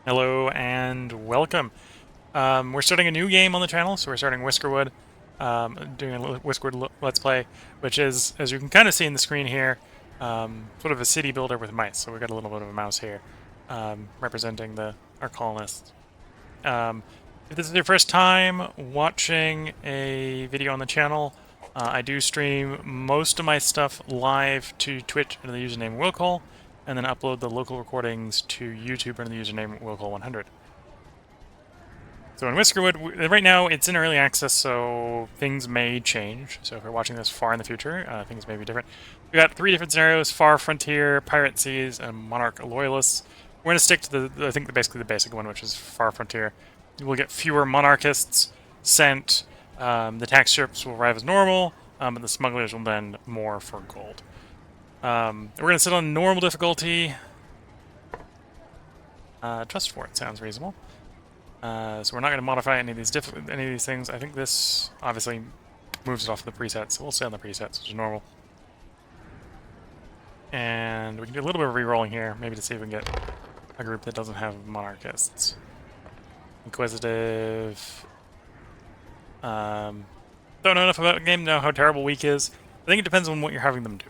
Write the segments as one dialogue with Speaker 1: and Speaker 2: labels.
Speaker 1: Hello and welcome. We're starting a new game on the channel, so we're starting Whiskerwood, doing a Whiskerwood Let's Play, which is, as you can kind of see in the screen here, sort of a city builder with mice. So we've got a little bit of a mouse here, representing our colonists. If this is your first time watching a video on the channel, I do stream most of my stuff live to Twitch under the username Willcall, and then upload the local recordings to YouTube under the username Willcall100. So in Whiskerwood, right now it's in early access, so things may change. So if you're watching this far in the future, things may be different. We got 3 different scenarios: Far Frontier, Pirate Seas, and Monarch Loyalists. We're going to stick to basically the basic one, which is Far Frontier. We'll get fewer monarchists sent. The tax ships will arrive as normal, but the smugglers will lend more for gold. We're going to sit on normal difficulty. Trust for it sounds reasonable. So we're not going to modify any of these things. I think this obviously moves it off the presets, so we'll stay on the presets, which is normal. And we can do a little bit of re-rolling here, maybe to see if we can get a group that doesn't have monarchists. Inquisitive. Don't know enough about the game to know how terrible weak is. I think it depends on what you're having them do.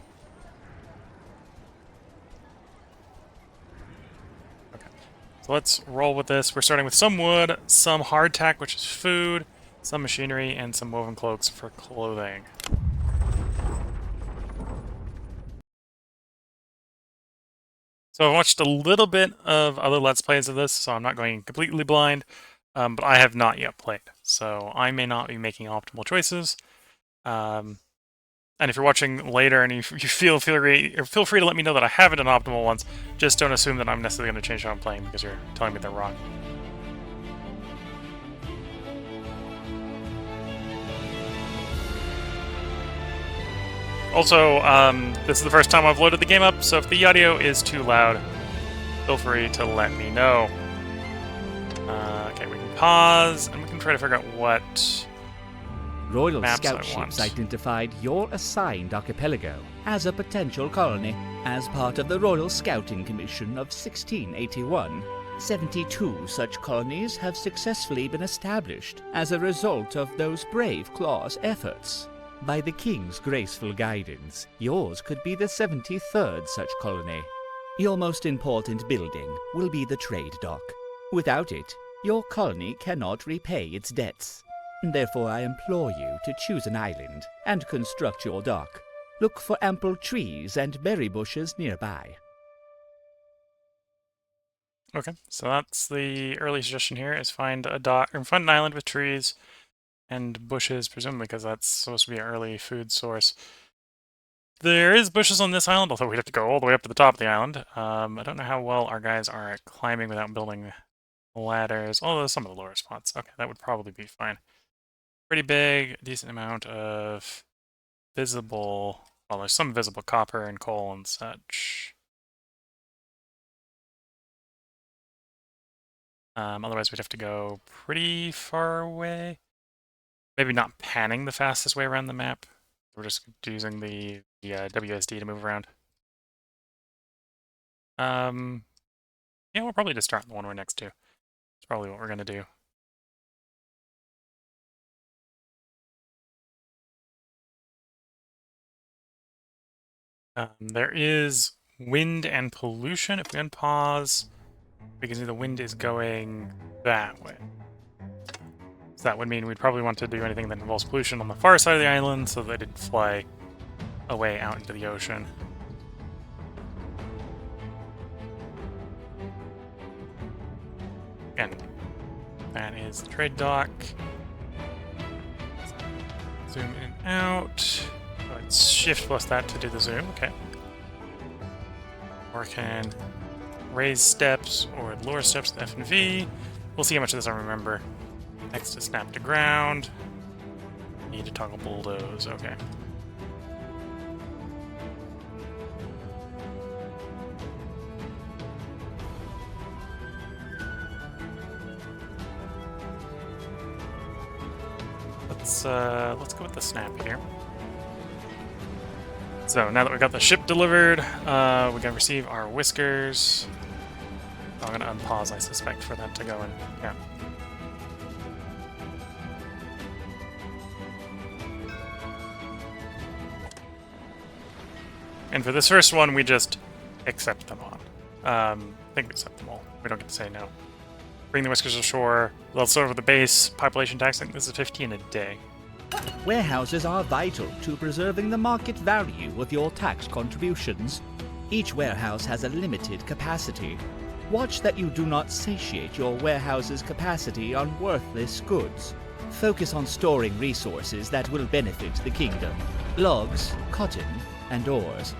Speaker 1: Okay, so let's roll with this. We're starting with some wood, some hardtack, which is food, some machinery, and some woven cloaks for clothing. So I've watched a little bit of other Let's Plays of this, so I'm not going completely blind, but I have not yet played, so I may not be making optimal choices. And if you're watching later and you feel free to let me know that I haven't done optimal ones, just don't assume that I'm necessarily going to change how I'm playing because you're telling me they're wrong. Also, this is the first time I've loaded the game up, so if the audio is too loud, feel free to let me know. Okay, we can pause, and we can try to figure out what
Speaker 2: Royal
Speaker 1: maps
Speaker 2: Scout
Speaker 1: I
Speaker 2: ships
Speaker 1: want.
Speaker 2: identified your assigned archipelago as a potential colony. As part of the Royal Scouting Commission of 1681, 72 such colonies have successfully been established as a result of those brave Claw's efforts. By the King's graceful guidance, yours could be the 73rd such colony. Your most important building will be the trade dock. Without it, your colony cannot repay its debts. Therefore, I implore you to choose an island and construct your dock. Look for ample trees and berry bushes nearby.
Speaker 1: Okay, so that's the early suggestion here: is find a dock or find an island with trees and bushes, presumably because that's supposed to be an early food source. There is bushes on this island, although we'd have to go all the way up to the top of the island. I don't know how well our guys are at climbing without building ladders, although some of the lower spots. Okay, that would probably be fine. Pretty big, decent amount of visible, well, there's some visible copper and coal and such. Otherwise we'd have to go pretty far away. Maybe not panning the fastest way around the map. We're just using the WSD to move around. Yeah, we'll probably just start the one we're next to. That's probably what we're gonna do. There is wind and pollution. If we unpause, we can see the wind is going that way. So that would mean we'd probably want to do anything that involves pollution on the far side of the island so that it didn't fly away out into the ocean. Again, that is the trade dock. Zoom in and out. Oh, it's shift plus that to do the zoom, okay. Or can raise steps or lower steps with F and V. We'll see how much of this I remember. Next to snap to ground. Need to toggle bulldoze, okay. Let's go with the snap here. So now that we got the ship delivered, we can receive our whiskers. I'm going to unpause, I suspect, for that to go in. Yeah. And for this first one, we just accept them on. I think we accept them all. We don't get to say no. Bring the Whiskers ashore. Let's start with the base population tax. I think this is 15 a day.
Speaker 2: Warehouses are vital to preserving the market value of your tax contributions. Each warehouse has a limited capacity. Watch that you do not satiate your warehouse's capacity on worthless goods. Focus on storing resources that will benefit the kingdom. Logs, cotton, and ores.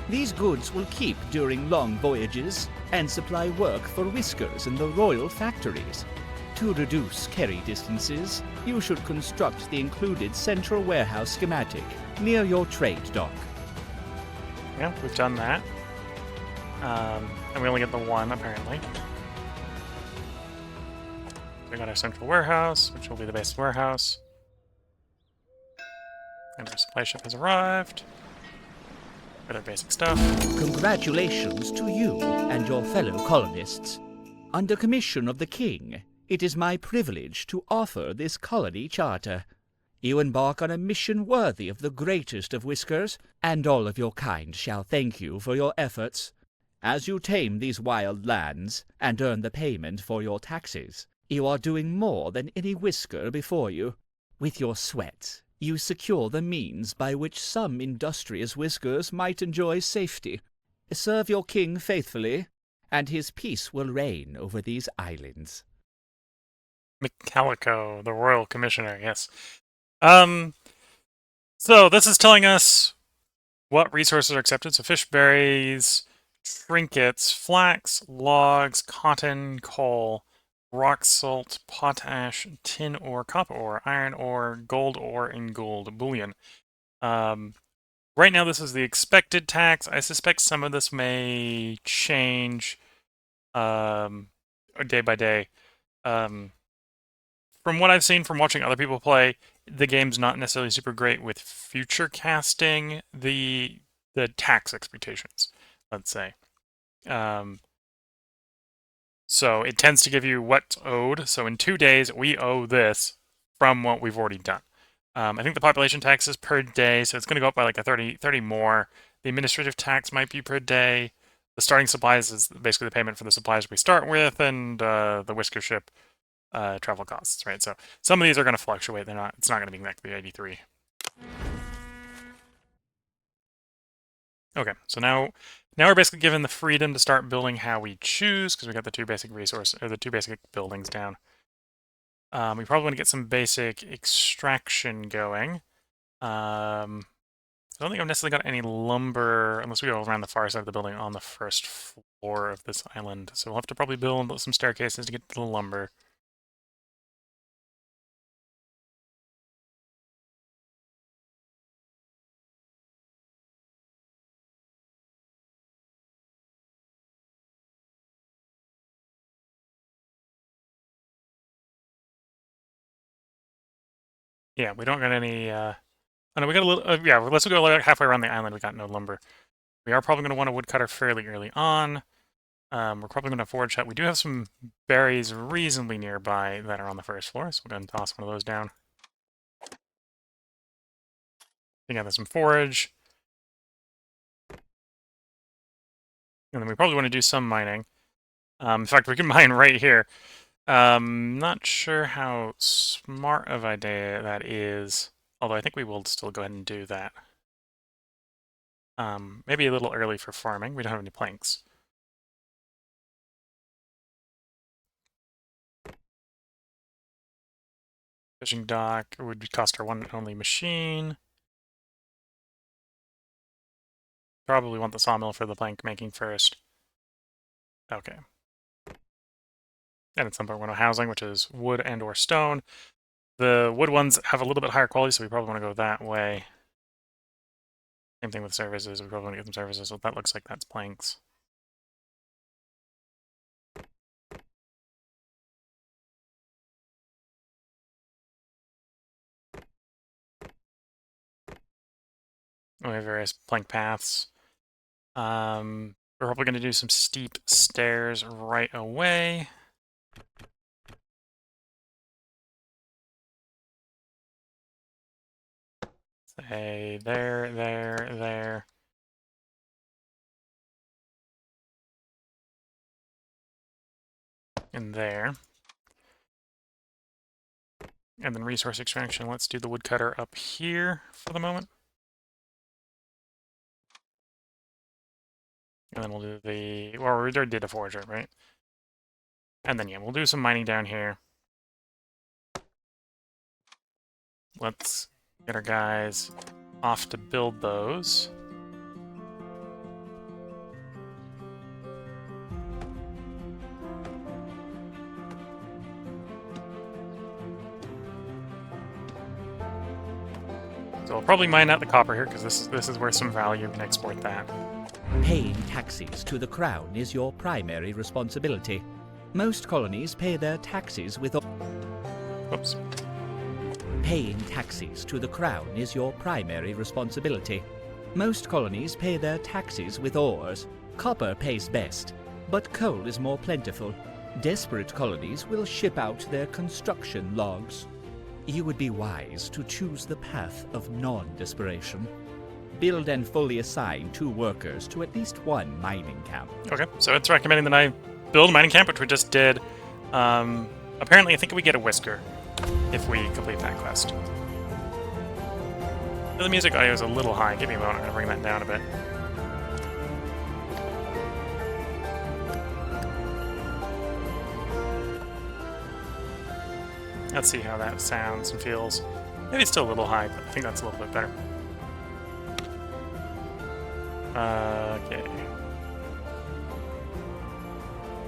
Speaker 2: These goods will keep during long voyages and supply work for whiskers in the royal factories. To reduce carry distances, you should construct the included central warehouse schematic near your trade dock.
Speaker 1: Yeah, we've done that. And we only get the one, apparently. We got our central warehouse, which will be the base warehouse. And our supply ship has arrived. With our basic stuff.
Speaker 2: Congratulations to you and your fellow colonists. Under commission of the king, it is my privilege to offer this colony charter. You embark on a mission worthy of the greatest of whiskers, and all of your kind shall thank you for your efforts. As you tame these wild lands and earn the payment for your taxes, you are doing more than any whisker before you. With your sweat, you secure the means by which some industrious whiskers might enjoy safety. Serve your king faithfully, and his peace will reign over these islands.
Speaker 1: McCalico, the Royal Commissioner, yes. So this is telling us what resources are accepted. So fish berries, trinkets, flax, logs, cotton, coal, rock salt, potash, tin ore, copper ore, iron ore, and gold bullion. Right now this is the expected tax. I suspect some of this may change day by day. From what I've seen from watching other people play, the game's not necessarily super great with future casting the tax expectations, let's say. So it tends to give you what's owed. So in 2 days, we owe this from what we've already done. I think the population tax is per day, so it's going to go up by like a 30 more. The administrative tax might be per day. The starting supplies is basically the payment for the supplies we start with, and the whisker ship travel costs, right? So some of these are going to fluctuate. It's not going to be exactly 83. Okay, so now we're basically given the freedom to start building how we choose, because we got the two basic buildings down. We probably want to get some basic extraction going. I don't think I've necessarily got any lumber, unless we go around the far side of the building on the first floor of this island. So we'll have to probably build some staircases to get to the lumber. Yeah, we don't got any, oh no, we got a little, yeah, let's go like halfway around the island, we got no lumber. We are probably going to want a woodcutter fairly early on. We're probably going to forage hut. We do have some berries reasonably nearby that are on the first floor, so we're going to toss one of those down. We got some forage. And then we probably want to do some mining. In fact, we can mine right here. Not sure how smart of an idea that is, although I think we will still go ahead and do that. Maybe a little early for farming. We don't have any planks. Fishing dock would cost our one and only machine. Probably want the sawmill for the plank making first. Okay. And at some point we're going to housing, which is wood and or stone. The wood ones have a little bit higher quality, so we probably want to go that way. Same thing with services. We probably want to get some services, so that looks like that's planks. We have various plank paths. We're probably going to do some steep stairs right away. Say there, there, there. And there. And then resource extraction, let's do the woodcutter up here for the moment. And then we'll do the, well, we already did a forager, right? And then, yeah, we'll do some mining down here. Let's get our guys off to build those. So I'll probably mine out the copper here, because this is where some value can export that.
Speaker 2: Paying taxes to the Crown is your primary responsibility. Most colonies pay their taxes with...
Speaker 1: Oops.
Speaker 2: Paying taxes to the Crown is your primary responsibility. Most colonies pay their taxes with ores. Copper pays best, but coal is more plentiful. Desperate colonies will ship out their construction logs. You would be wise to choose the path of non-desperation. Build and fully assign 2 workers to at least 1 mining camp.
Speaker 1: Okay, so it's recommending that I build a mining camp, which we just did. Apparently, I think we get a whisker if we complete that quest. The music audio is a little high. Give me a moment, I'm going to bring that down a bit. Let's see how that sounds and feels. Maybe it's still a little high, but I think that's a little bit better. Okay.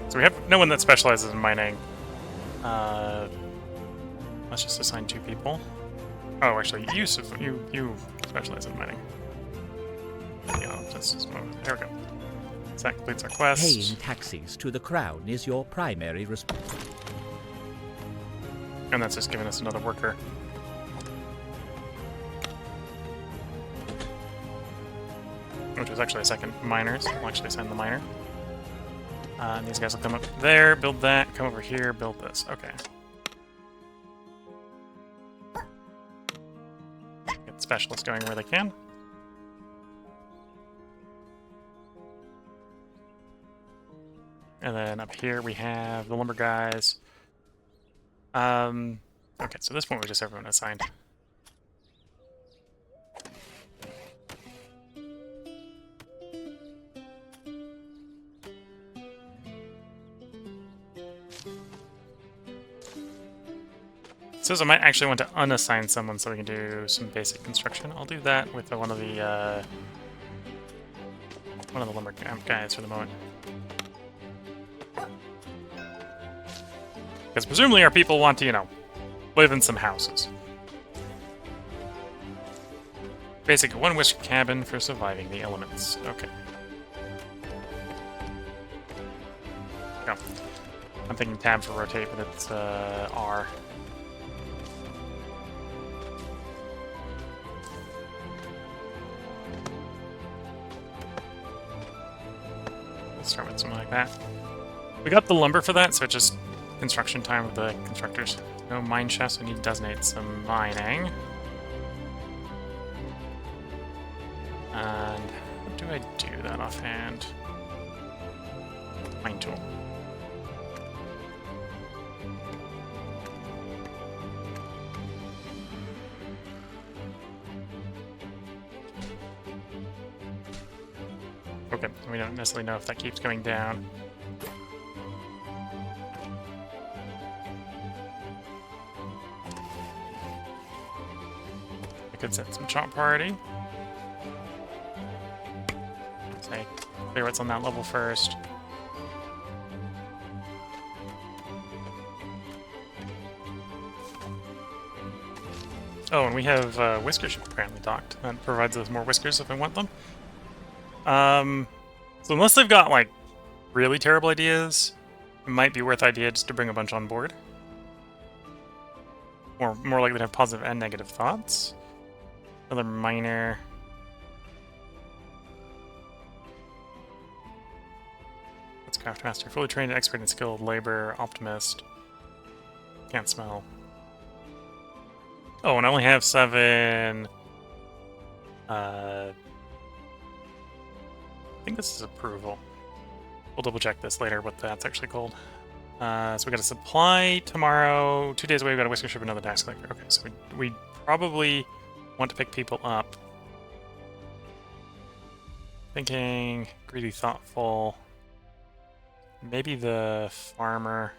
Speaker 1: So we have no one that specializes in mining. Let's just assign 2 people. Oh, actually, you specialize in mining. Yeah, there we go. So that completes our quest.
Speaker 2: Paying taxes to the Crown is your primary responsibility.
Speaker 1: And that's just giving us another worker. Which was actually a second miner, so we'll actually send the miner. And these guys will come up there, build that, come over here, build this. Okay. Get specialists going where they can. And then up here we have the lumber guys. Okay, so this one was just everyone assigned. It says I might actually want to unassign someone so we can do some basic construction. I'll do that with one of the lumber guys for the moment. Because presumably our people want to, you know, live in some houses. Basic 1 whisker cabin for surviving the elements. Okay. Go. I'm thinking tab for rotate, but it's R. Let's start with something like that. We got the lumber for that, so it's just construction time with the constructors. No mine shafts, so we need to designate some mining. And how do I do that offhand? Mine tool. Okay, we don't necessarily know if that keeps going down. Could set some chop priority. Say, clear what's on that level first. Oh, and we have whiskers apparently docked. That provides us more whiskers if we want them. So unless they've got like really terrible ideas, it might be worth idea just to bring a bunch on board. Or more likely to have positive and negative thoughts. Another miner. Craftmaster. Fully trained, expert in skilled labor, optimist. Can't smell. Oh, and I only have 7. I think this is approval. We'll double check this later, what that's actually called. So we got a supply tomorrow. 2 days away, we got a whisker ship, another tax collector. Okay, so we probably want to pick people up. Thinking greedy, thoughtful. Maybe the farmer.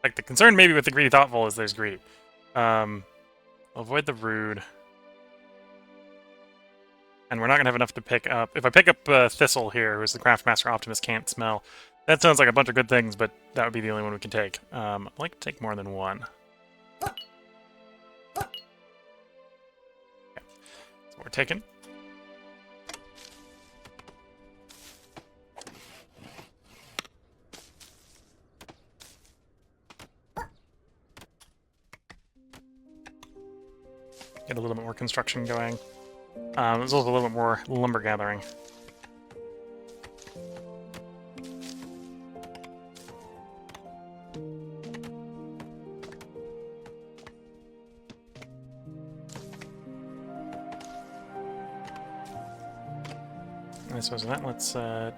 Speaker 1: Like, the concern maybe with the greedy, thoughtful is there's greed. Avoid the rude. And we're not going to have enough to pick up. If I pick up Thistle here, who's the Craftmaster Optimist Can't Smell, that sounds like a bunch of good things, but that would be the only one we can take. I'd like to take more than one. Okay. So we're taking. Get a little bit more construction going. There's also a little bit more lumber gathering. I suppose with that, let's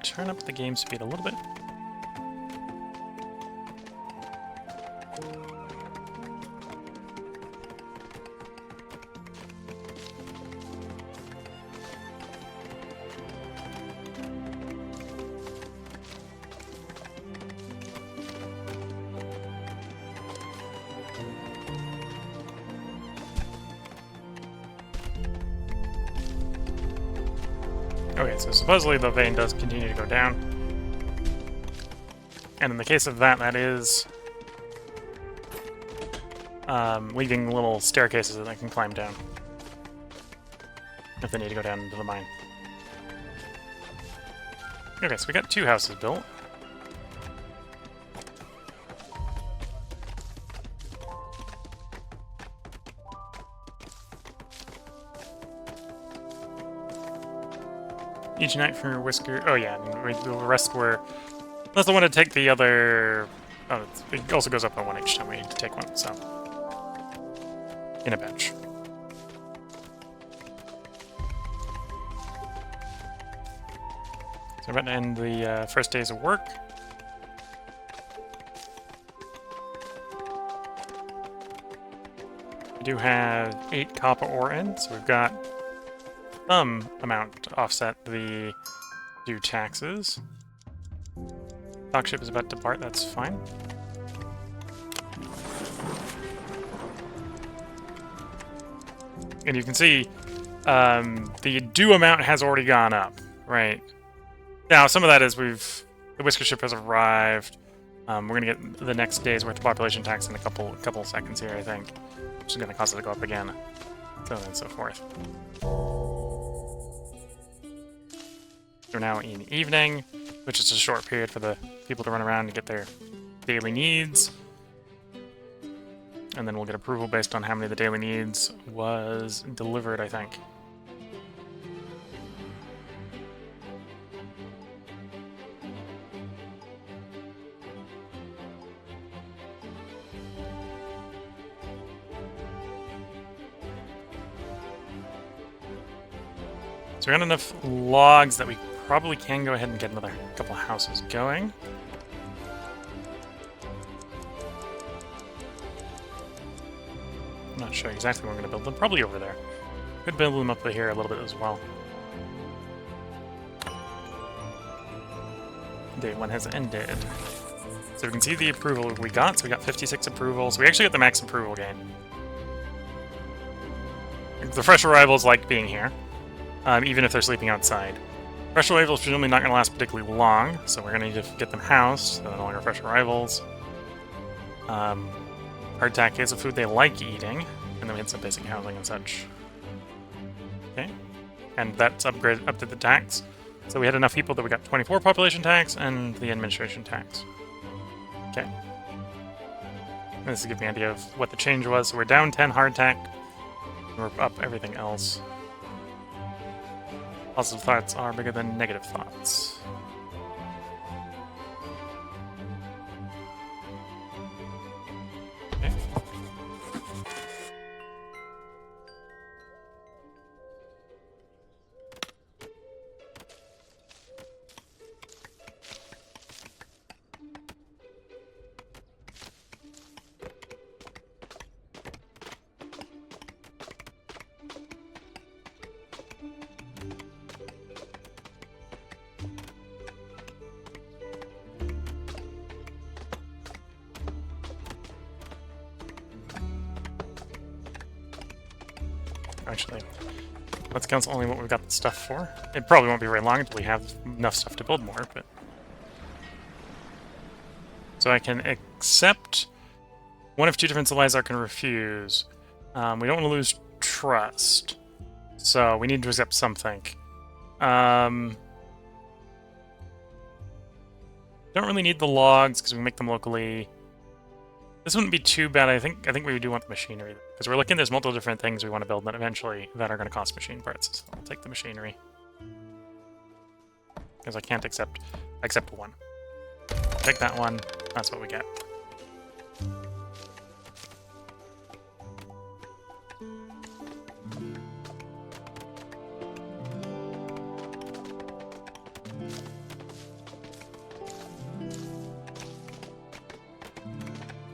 Speaker 1: turn up the game speed a little bit. Okay, so supposedly the vein does continue to go down. And in the case of that, that is leaving little staircases that they can climb down if they need to go down into the mine. Okay, so we got 2 houses built. Each night from your whisker. Oh yeah, and the rest were. Unless I want to take the other. Oh, it also goes up by 1 each time we need to take one. So in a bench. So we're about to end the first days of work. We do have 8 copper ore in, so we've got some amount to offset the due taxes. Dock ship is about to depart, that's fine. And you can see the due amount has already gone up, right? Now, some of that is the whisker ship has arrived. We're gonna get the next day's worth of population tax in a couple seconds here, I think, which is gonna cause it to go up again, so on and so forth. We're now in evening, which is a short period for the people to run around to get their daily needs. And then we'll get approval based on how many of the daily needs was delivered, I think. So we got enough logs that we probably can go ahead and get another couple of houses going. I'm not sure exactly where I'm going to build them. Probably over there. Could build them up here a little bit as well. Day 1 has ended. So we can see the approval we got. So we got 56 approvals. We actually got the max approval gain. The fresh arrivals like being here, even if they're sleeping outside. Fresh arrivals presumably not going to last particularly long, so we're going to need to get them housed, so they're no longer fresh arrivals. Hardtack is a food they like eating, and then we had some basic housing and such. Okay, and that's upgraded up to the tax. So we had enough people that we got 24 population tax and the administration tax. Okay. And this is giving me an idea of what the change was. So we're down 10 hardtack, and we're up everything else. Positive thoughts are bigger than negative thoughts. Okay. Actually, let's cancel only what we've got the stuff for. It probably won't be very long until we have enough stuff to build more, but... So I can accept one of two different supplies I can refuse. We don't want to lose trust, so we need to accept something. Don't really need the logs because we make them locally. This wouldn't be too bad. I think we do want the machinery because we're looking. There's multiple different things we want to build that eventually that are going to cost machine parts. So I'll take the machinery because I can't accept one. Take that one. That's what we get.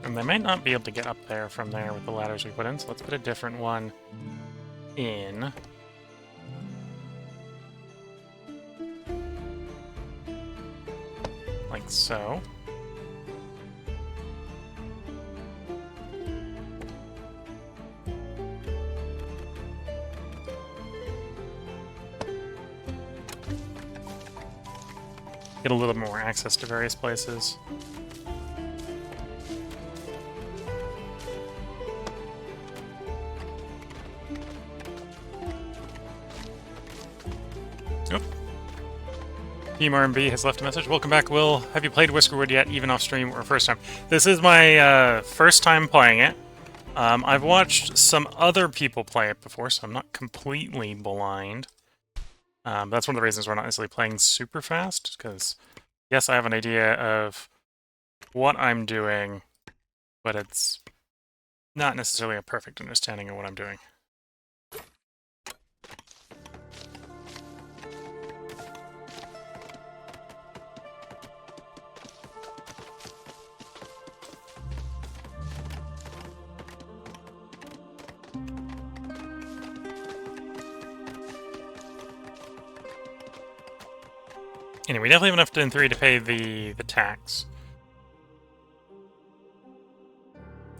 Speaker 1: And they might not be able to get up there from there with the ladders we put in, so let's put a different one in. Like so. Get a little more access to various places. Team R&B has left a message. Welcome back, Will. Have you played Whiskerwood yet, even off stream or first time? This is my first time playing it. I've watched some other people play it before, so I'm not completely blind. That's one of the reasons we're not necessarily playing super fast, because yes, I have an idea of what I'm doing, but it's not necessarily a perfect understanding of what I'm doing. Anyway, we definitely have enough in 3 to pay the tax.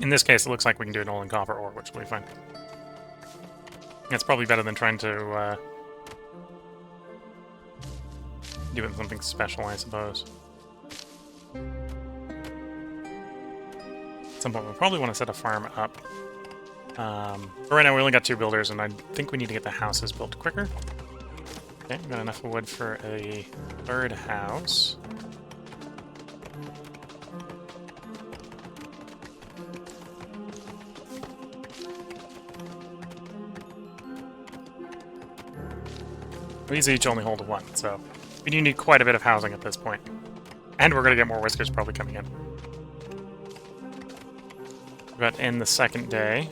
Speaker 1: In this case, it looks like we can do it all in copper ore, which will be fine. That's probably better than trying to do it in something special, I suppose. At some point, we'll probably want to set a farm up. But right now, we only got 2 builders, and I think we need to get the houses built quicker. Okay, we've got enough wood for a 3rd house. These each only hold 1, so we do need quite a bit of housing at this point. And we're going to get more whiskers probably coming in. But in the 2nd day...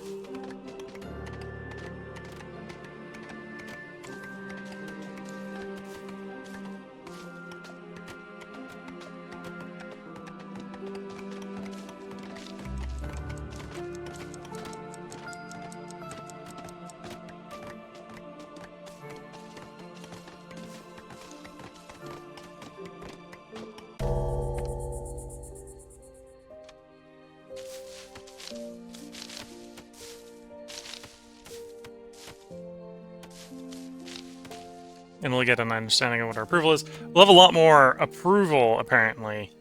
Speaker 1: and we'll get an understanding of what our approval is. We'll have a lot more approval, apparently.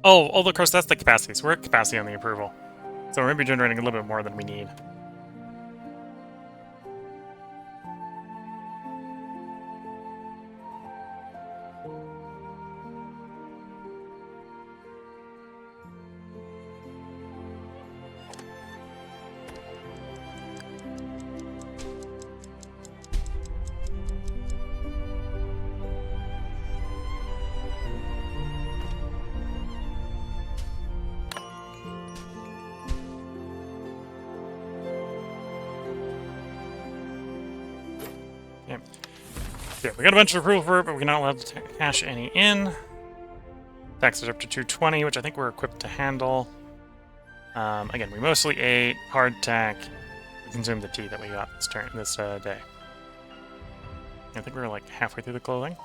Speaker 1: Oh, of course, that's the capacity. So we're at capacity on the approval. So we're going to be generating a little bit more than we need. Yeah, we got a bunch of approval for it, but we're not allowed to cash any in. Taxes are up to 220, which I think we're equipped to handle. Again, we mostly ate hardtack. We consumed the tea that we got this day. I think we were like halfway through the clothing.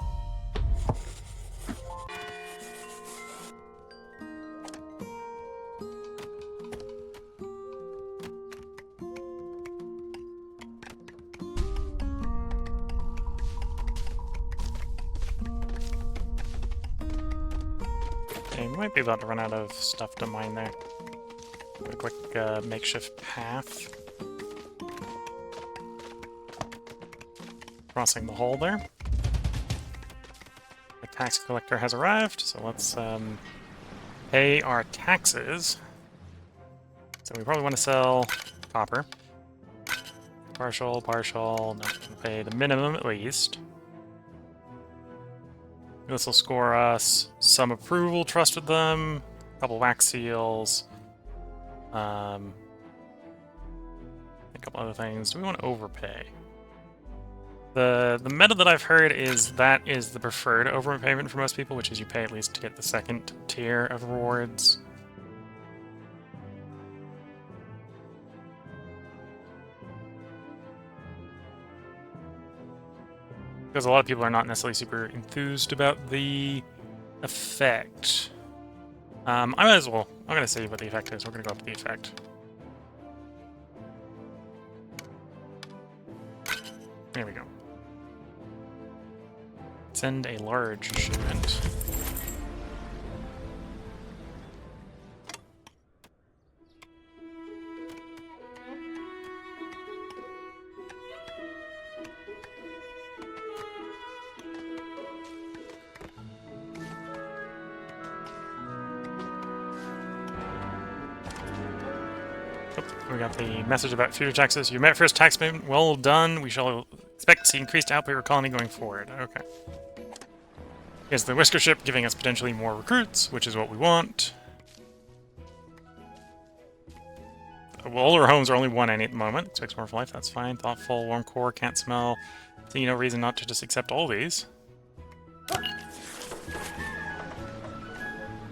Speaker 1: Okay, we might be about to run out of stuff to mine there. A quick makeshift path. Crossing the hole there. The tax collector has arrived, so let's pay our taxes. So we probably want to sell copper. Partial, no, pay the minimum at least. This will score us some approval, trust with them, a couple wax seals, a couple other things. Do we want to overpay? The meta that I've heard is that is the preferred overpayment for most people, which is you pay at least to get the second tier of rewards. Because a lot of people are not necessarily super enthused about the effect. I might as well. I'm going to say what the effect is. We're going to go up to the effect. There we go. Send a large shipment. We got the message about future taxes. You met first tax payment. Well done. We shall expect to see increased output per colony going forward. Okay. Here's the Whisker ship, giving us potentially more recruits, which is what we want. Well, all our homes are only 1 at the moment. Expects more for life, that's fine. Thoughtful, warm core, can't smell. See no reason not to just accept all these.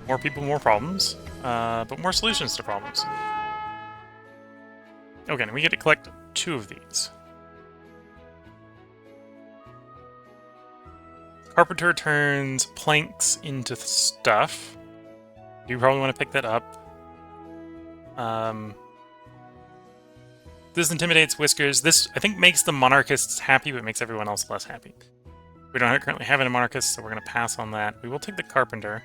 Speaker 1: More people, more problems. But more solutions to problems. Okay, and we get to collect 2 of these. Carpenter turns planks into stuff. You probably want to pick that up. This intimidates Whiskers. This, I think, makes the monarchists happy, but makes everyone else less happy. We don't currently have any monarchists, so we're going to pass on that. We will take the carpenter.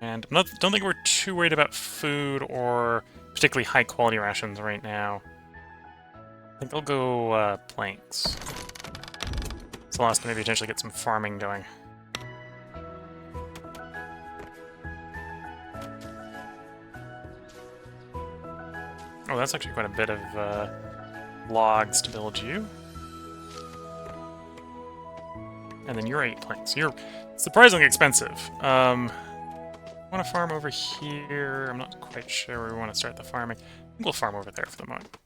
Speaker 1: And don't think we're too worried about food or particularly high-quality rations right now. I think I'll go planks. So I'll have to maybe potentially get some farming going. Oh, that's actually quite a bit of logs to build you. And then you're 8 planks. You're surprisingly expensive. I want to farm over here. I'm not quite sure where we want to start the farming. I think we'll farm over there for the moment.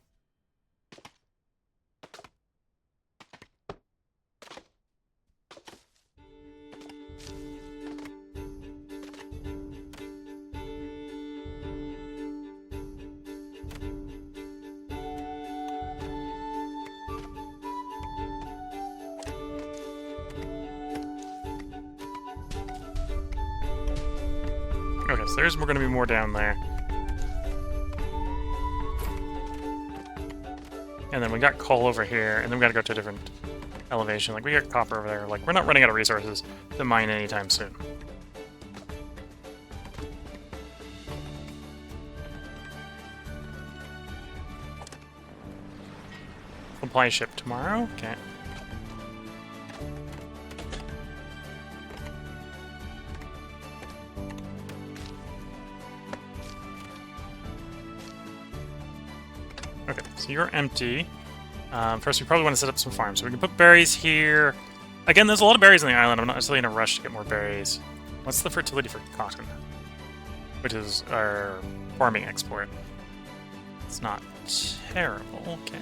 Speaker 1: Okay, so there's going to be more down there. And then we got coal over here, and then we got to go to a different elevation. Like, we got copper over there. Like, we're not running out of resources to mine anytime soon. Supply ship tomorrow? Okay. Okay, so you're empty. First, we probably want to set up some farms. So we can put berries here. Again, there's a lot of berries on the island. I'm not necessarily in a rush to get more berries. What's the fertility for cotton? Which is our farming export. It's not terrible. Okay.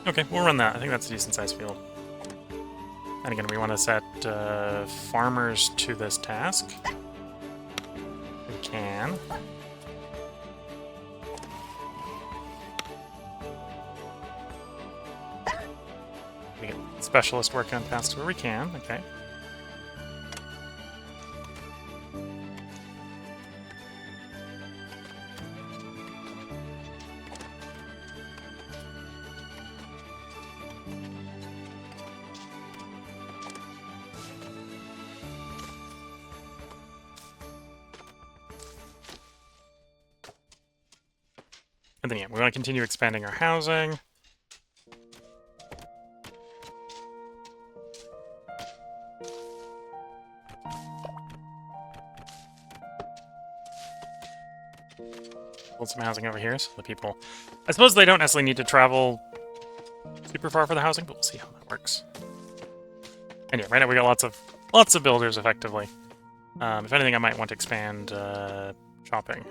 Speaker 1: Okay, we'll run that. I think that's a decent-sized field. And again, we want to set farmers to this task. We can. We get specialist work on tasks where we can. Okay. And then, yeah, we want to continue expanding our housing. Build some housing over here so the people... I suppose they don't necessarily need to travel super far for the housing, but we'll see how that works. And yeah, right now we got lots of builders, effectively. If anything, I might want to expand shopping.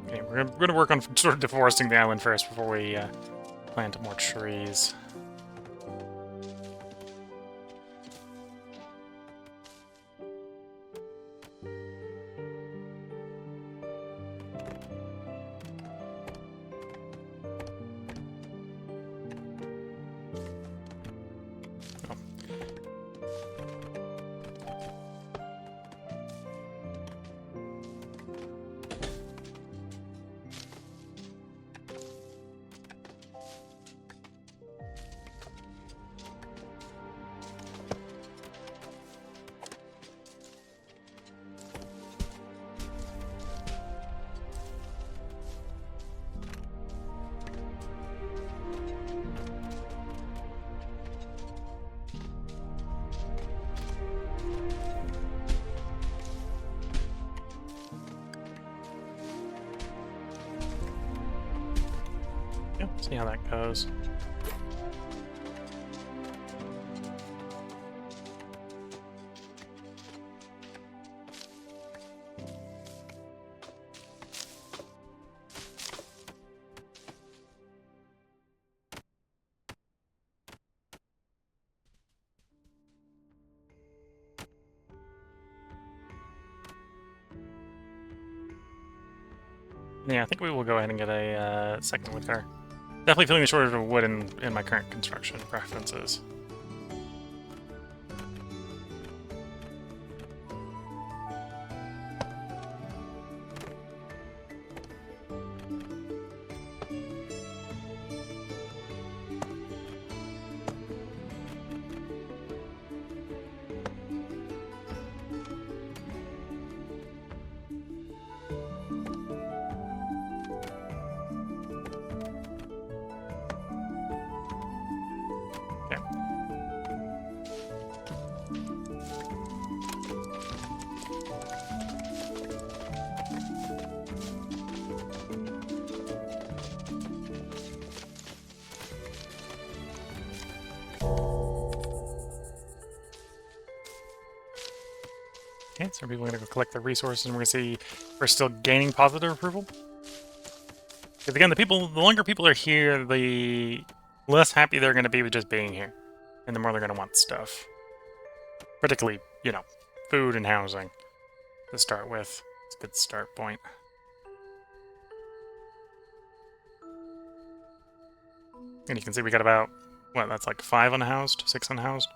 Speaker 1: Okay, we're gonna work on sort of deforesting the island first before we plant more trees. Yeah, see how that goes. Yeah, I think we will go ahead and get a second wood cutter. Definitely feeling the shortage of wood in my current construction preferences. Okay, so people are going to go collect their resources, and we're going to see if we're still gaining positive approval. Because again, the longer people are here, the less happy they're going to be with just being here, and the more they're going to want stuff. Particularly, you know, food and housing to start with. It's a good start point. And you can see we got about, what, that's like 5 unhoused, 6 unhoused.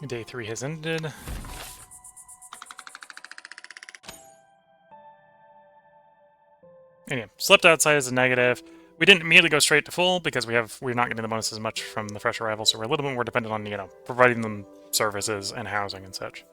Speaker 1: Day 3 has ended. Anyway, slept outside is a negative. We didn't immediately go straight to full because we're not getting the bonuses as much from the fresh arrival, so we're a little bit more dependent on, you know, providing them services and housing and such.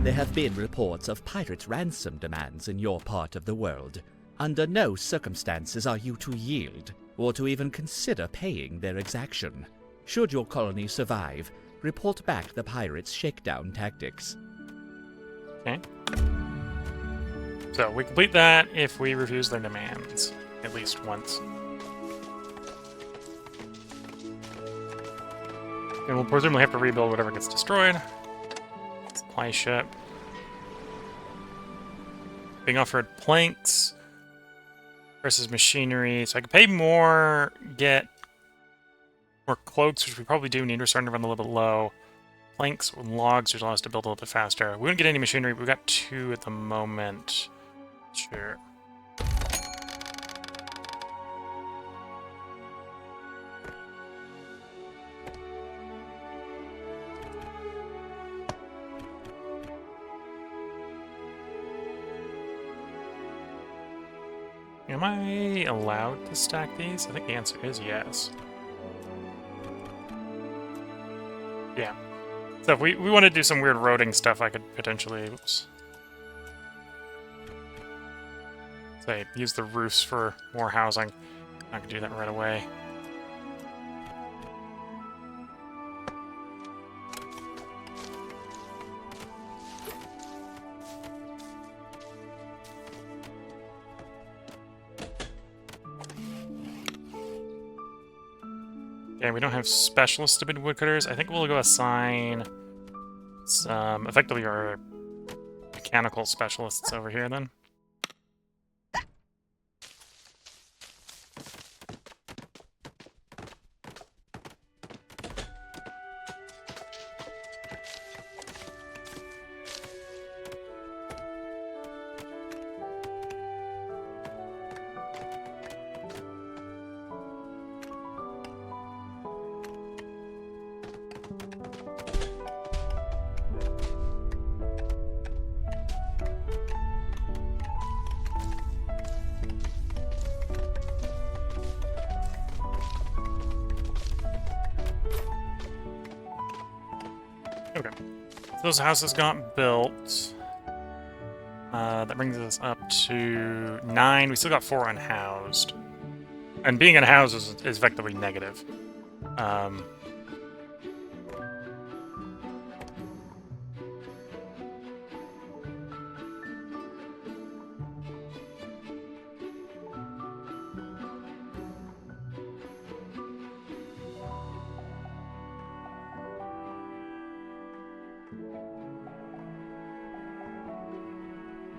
Speaker 2: There have been reports of pirate ransom demands in your part of the world. Under no circumstances are you to yield, or to even consider paying their exaction. Should your colony survive, report back the pirates' shakedown tactics.
Speaker 1: Okay. So we complete that if we refuse their demands, at least once. And we'll presumably have to rebuild whatever gets destroyed. Supply ship. Being offered planks versus machinery. So I could pay more, get more cloaks, which we probably do need. We're starting to run a little bit low. Planks and logs would allow us to build a little bit faster. We wouldn't get any machinery, but we've got 2 at the moment. Sure. Am I allowed to stack these? I think the answer is yes. Yeah. So if we want to do some weird roading stuff, I could potentially... Oops. Say, use the roofs for more housing. I could do that right away. Yeah, we don't have specialists to build woodcutters. I think we'll go assign some, effectively our mechanical specialists over here then. Okay. So those houses got built. That brings us up to 9. We still got 4 unhoused. And being unhoused is effectively negative.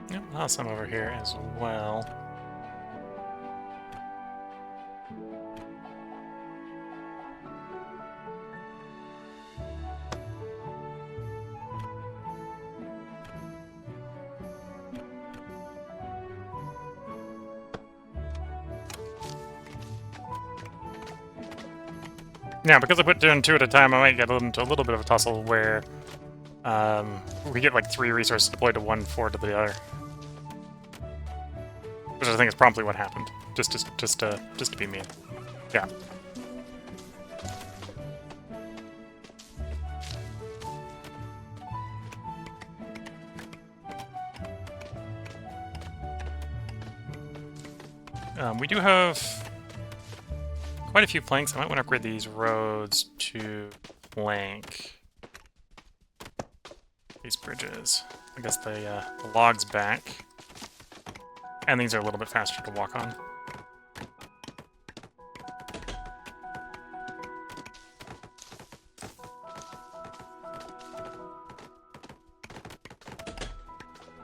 Speaker 1: Yep, I'll have some over here as well. Now, because I put down 2 at a time, I might get into a little bit of a tussle where we get like 3 resources deployed to one, 4 to the other. Which I think is promptly what happened. Just to be mean. Yeah. We do have quite a few planks. I might want to upgrade these roads to plank. These bridges. I guess the logs back. And these are a little bit faster to walk on.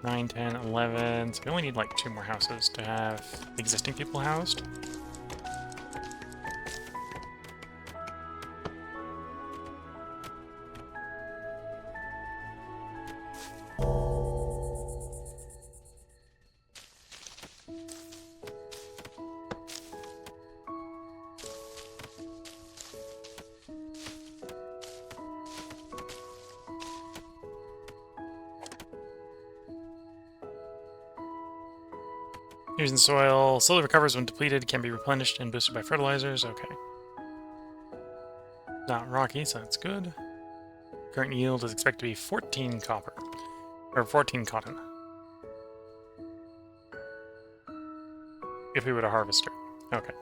Speaker 1: Nine, 10, 11. So we only need like 2 more houses to have the existing people housed. Using soil slowly recovers when depleted, can be replenished and boosted by fertilizers. Okay. Not rocky, so that's good. Current yield is expected to be 14 copper. Or 14 cotton. If we were to harvest it. Okay.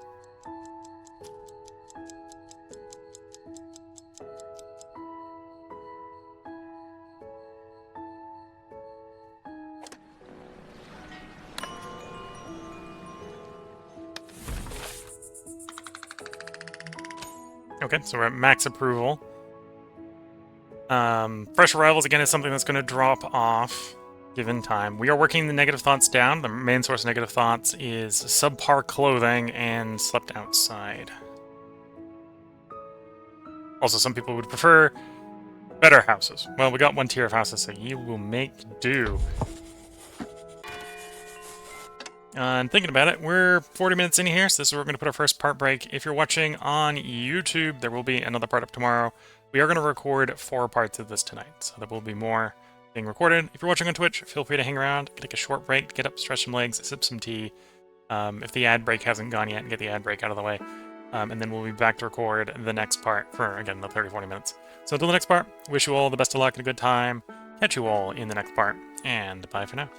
Speaker 1: Okay, so we're at max approval. Fresh arrivals, again, is something that's going to drop off given time. We are working the negative thoughts down. The main source of negative thoughts is subpar clothing and slept outside. Also, some people would prefer better houses. Well, we got one tier of houses, so you will make do. And thinking about it, we're 40 minutes in here, so this is where we're going to put our first part break. If you're watching on YouTube, there will be another part up tomorrow. We are going to record 4 parts of this tonight, so there will be more being recorded. If you're watching on Twitch, feel free to hang around, take a short break, get up, stretch some legs, sip some tea. If the ad break hasn't gone yet, get the ad break out of the way. And then we'll be back to record the next part for, again, the 30-40 minutes. So until the next part, wish you all the best of luck and a good time. Catch you all in the next part, and bye for now.